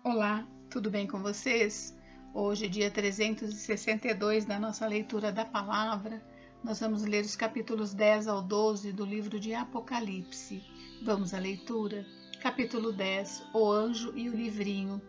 Olá, tudo bem com vocês? Hoje, dia 362 da nossa leitura da palavra, nós vamos ler os capítulos 10 ao 12 do livro de Apocalipse. Vamos à leitura? Capítulo 10, O Anjo e o Livrinho.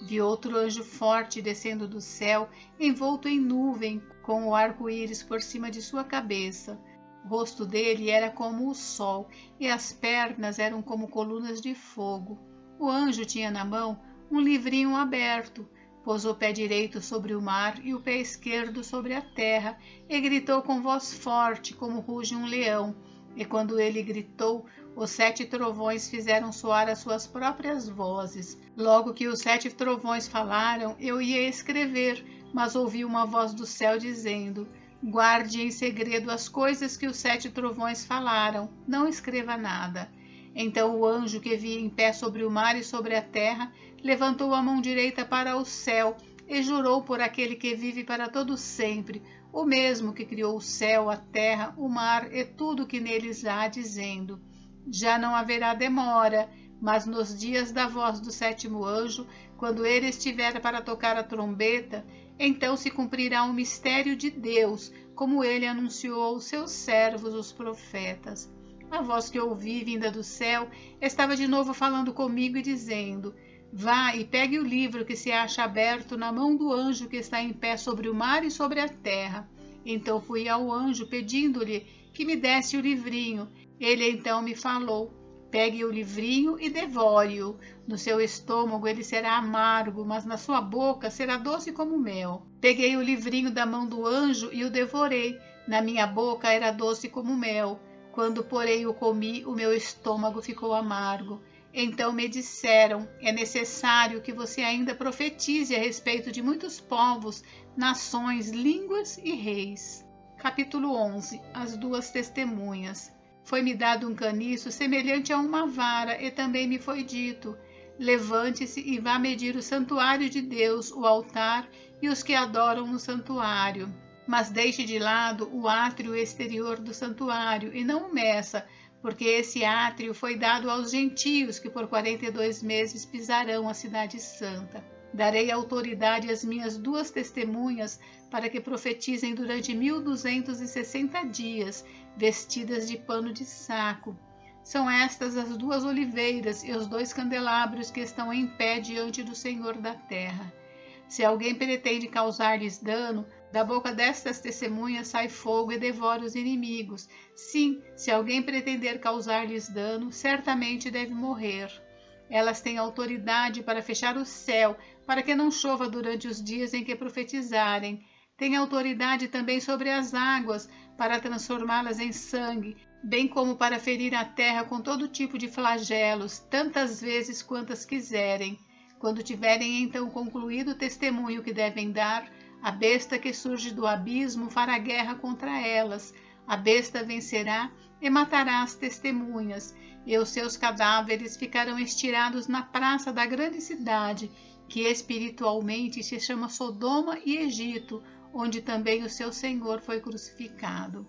Vi outro anjo forte descendo do céu, envolto em nuvem, com o arco-íris por cima de sua cabeça. O rosto dele era como o sol, e as pernas eram como colunas de fogo. O anjo tinha na mão um livrinho aberto, pôs o pé direito sobre o mar e o pé esquerdo sobre a terra, e gritou com voz forte, como ruge um leão. E quando ele gritou, os 7 trovões fizeram soar as suas próprias vozes. Logo que os 7 trovões falaram, eu ia escrever, mas ouvi uma voz do céu dizendo: guarde em segredo as coisas que os 7 trovões falaram, não escreva nada. Então o anjo que vi em pé sobre o mar e sobre a terra levantou a mão direita para o céu e jurou por aquele que vive para todo sempre, o mesmo que criou o céu, a terra, o mar e tudo que neles há, dizendo: já não haverá demora, mas nos dias da voz do 7º anjo, quando ele estiver para tocar a trombeta, então se cumprirá o mistério de Deus, como ele anunciou aos seus servos, os profetas. A voz que ouvi, vinda do céu, estava de novo falando comigo e dizendo: vá e pegue o livro que se acha aberto na mão do anjo que está em pé sobre o mar e sobre a terra. Então fui ao anjo, pedindo-lhe que me desse o livrinho. Ele então me falou: pegue o livrinho e devore-o. No seu estômago ele será amargo, mas na sua boca será doce como mel. Peguei o livrinho da mão do anjo e o devorei. Na minha boca era doce como mel. Quando, porém, o comi, o meu estômago ficou amargo. Então me disseram: é necessário que você ainda profetize a respeito de muitos povos, nações, línguas e reis. Capítulo 11. As 2 testemunhas. Foi-me dado um caniço semelhante a uma vara, e também me foi dito: levante-se e vá medir o santuário de Deus, o altar e os que adoram no santuário. Mas deixe de lado o átrio exterior do santuário e não o meça, porque esse átrio foi dado aos gentios que por 42 meses pisarão a cidade santa. Darei autoridade às minhas 2 testemunhas para que profetizem durante 1260 dias, vestidas de pano de saco. São estas as 2 oliveiras e os 2 candelabros que estão em pé diante do Senhor da terra. Se alguém pretende causar-lhes dano, da boca destas testemunhas sai fogo e devora os inimigos. Sim, se alguém pretender causar-lhes dano, certamente deve morrer. Elas têm autoridade para fechar o céu, para que não chova durante os dias em que profetizarem. Têm autoridade também sobre as águas, para transformá-las em sangue, bem como para ferir a terra com todo tipo de flagelos, tantas vezes quantas quiserem. Quando tiverem então concluído o testemunho que devem dar, a besta que surge do abismo fará guerra contra elas. A besta vencerá e matará as testemunhas, e os seus cadáveres ficarão estirados na praça da grande cidade, que espiritualmente se chama Sodoma e Egito, onde também o seu Senhor foi crucificado.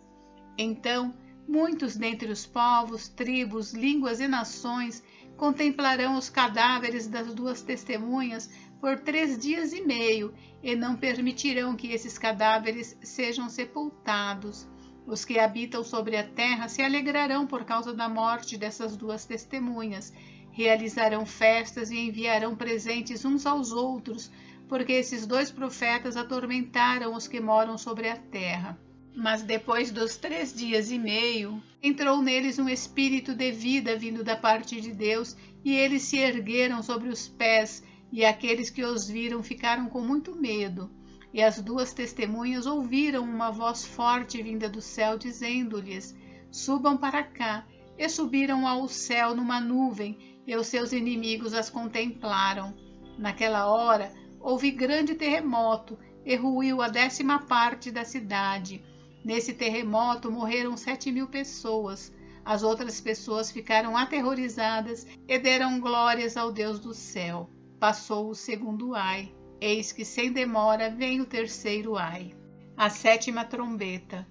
Então, muitos dentre os povos, tribos, línguas e nações contemplarão os cadáveres das 2 testemunhas por 3 dias e meio, e não permitirão que esses cadáveres sejam sepultados. Os que habitam sobre a terra se alegrarão por causa da morte dessas 2 testemunhas, realizarão festas e enviarão presentes uns aos outros, porque esses 2 profetas atormentaram os que moram sobre a terra. Mas depois dos 3 dias e meio, entrou neles um espírito de vida vindo da parte de Deus, e eles se ergueram sobre os pés, e aqueles que os viram ficaram com muito medo. E as 2 testemunhas ouviram uma voz forte vinda do céu, dizendo-lhes: subam para cá. E subiram ao céu numa nuvem, e os seus inimigos as contemplaram. Naquela hora, houve grande terremoto, e ruiu a 10ª parte da cidade. Nesse terremoto morreram 7.000 pessoas. As outras pessoas ficaram aterrorizadas e deram glórias ao Deus do céu. Passou o 2º ai. Eis que sem demora vem o 3º ai. A 7ª trombeta.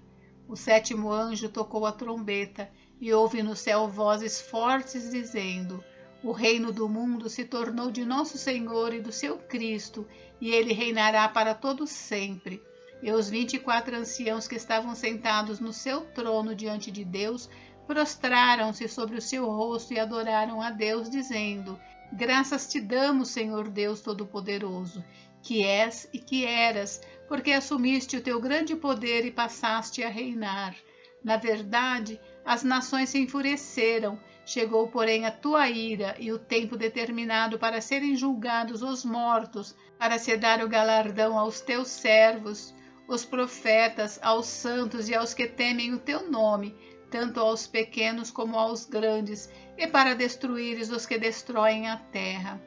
O 7º anjo tocou a trombeta, e houve no céu vozes fortes dizendo: O reino do mundo se tornou de nosso Senhor e do seu Cristo, e ele reinará para todo sempre. E os 24 anciãos que estavam sentados no seu trono diante de Deus prostraram-se sobre o seu rosto e adoraram a Deus, dizendo: Graças te damos, Senhor Deus Todo-Poderoso, que és e que eras, porque assumiste o teu grande poder e passaste a reinar. Na verdade, as nações se enfureceram, chegou, porém, a tua ira e o tempo determinado para serem julgados os mortos, para se dar o galardão aos teus servos, os profetas, aos santos e aos que temem o teu nome, tanto aos pequenos como aos grandes, e para destruíres os que destroem a terra.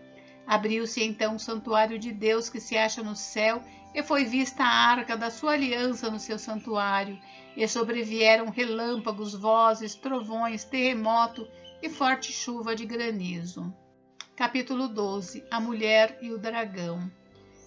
Abriu-se então o santuário de Deus que se acha no céu, e foi vista a arca da sua aliança no seu santuário, e sobrevieram relâmpagos, vozes, trovões, terremoto e forte chuva de granizo. Capítulo 12. A mulher e o dragão.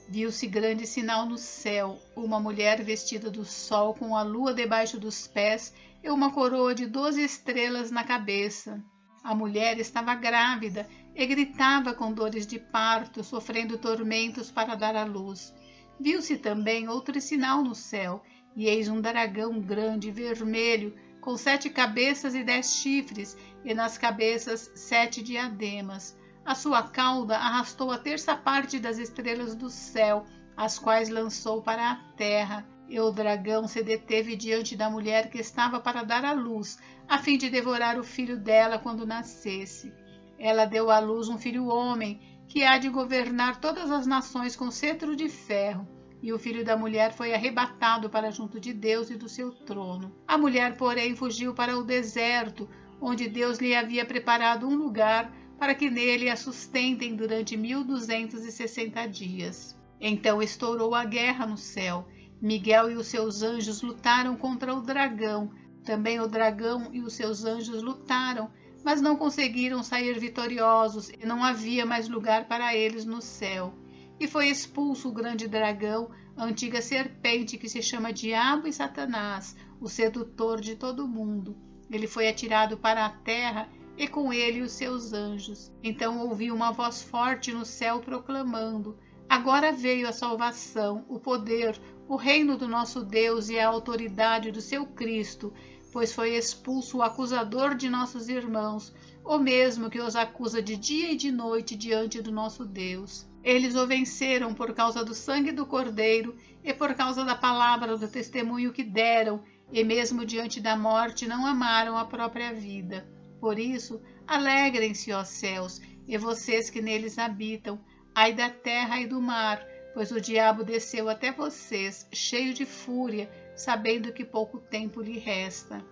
Viu-se grande sinal no céu, uma mulher vestida do sol, com a lua debaixo dos pés e uma coroa de 12 estrelas na cabeça. A mulher estava grávida e gritava com dores de parto, sofrendo tormentos para dar à luz. Viu-se também outro sinal no céu, e eis um dragão grande, vermelho, com 7 cabeças e 10 chifres, e nas cabeças 7 diademas. A sua cauda arrastou a terça parte das estrelas do céu, as quais lançou para a terra. E o dragão se deteve diante da mulher que estava para dar à luz, a fim de devorar o filho dela quando nascesse. Ela deu à luz um filho homem, que há de governar todas as nações com cetro de ferro. E o filho da mulher foi arrebatado para junto de Deus e do seu trono. A mulher, porém, fugiu para o deserto, onde Deus lhe havia preparado um lugar para que nele a sustentem durante 1260 dias. Então estourou a guerra no céu. Miguel e os seus anjos lutaram contra o dragão. Também o dragão e os seus anjos lutaram, mas não conseguiram sair vitoriosos, e não havia mais lugar para eles no céu. E foi expulso o grande dragão, a antiga serpente que se chama Diabo e Satanás, o sedutor de todo o mundo. Ele foi atirado para a terra, e com ele os seus anjos. Então ouvi uma voz forte no céu proclamando: Agora veio a salvação, o poder, o reino do nosso Deus e a autoridade do seu Cristo, pois foi expulso o acusador de nossos irmãos, o mesmo que os acusa de dia e de noite diante do nosso Deus. Eles o venceram por causa do sangue do Cordeiro e por causa da palavra do testemunho que deram, e mesmo diante da morte não amaram a própria vida. Por isso, alegrem-se, ó céus, e vocês que neles habitam, ai da terra e do mar, pois o diabo desceu até vocês, cheio de fúria, sabendo que pouco tempo lhe resta.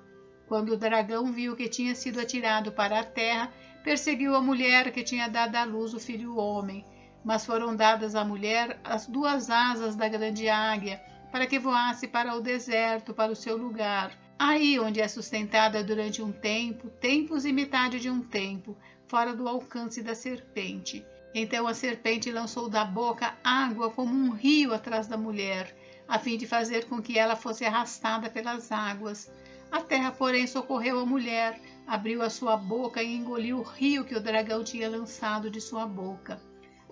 Quando o dragão viu que tinha sido atirado para a terra, perseguiu a mulher que tinha dado à luz o filho homem. Mas foram dadas à mulher as 2 asas da grande águia, para que voasse para o deserto, para o seu lugar, aí onde é sustentada durante um tempo, tempos e metade de um tempo, fora do alcance da serpente. Então a serpente lançou da boca água como um rio atrás da mulher, a fim de fazer com que ela fosse arrastada pelas águas. A terra, porém, socorreu a mulher, abriu a sua boca e engoliu o rio que o dragão tinha lançado de sua boca.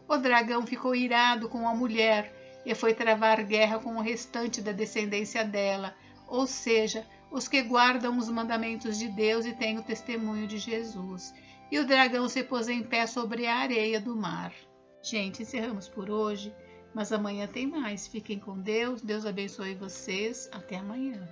O dragão ficou irado com a mulher e foi travar guerra com o restante da descendência dela, ou seja, os que guardam os mandamentos de Deus e têm o testemunho de Jesus. E o dragão se pôs em pé sobre a areia do mar. Gente, encerramos por hoje, mas amanhã tem mais. Fiquem com Deus, Deus abençoe vocês. Até amanhã.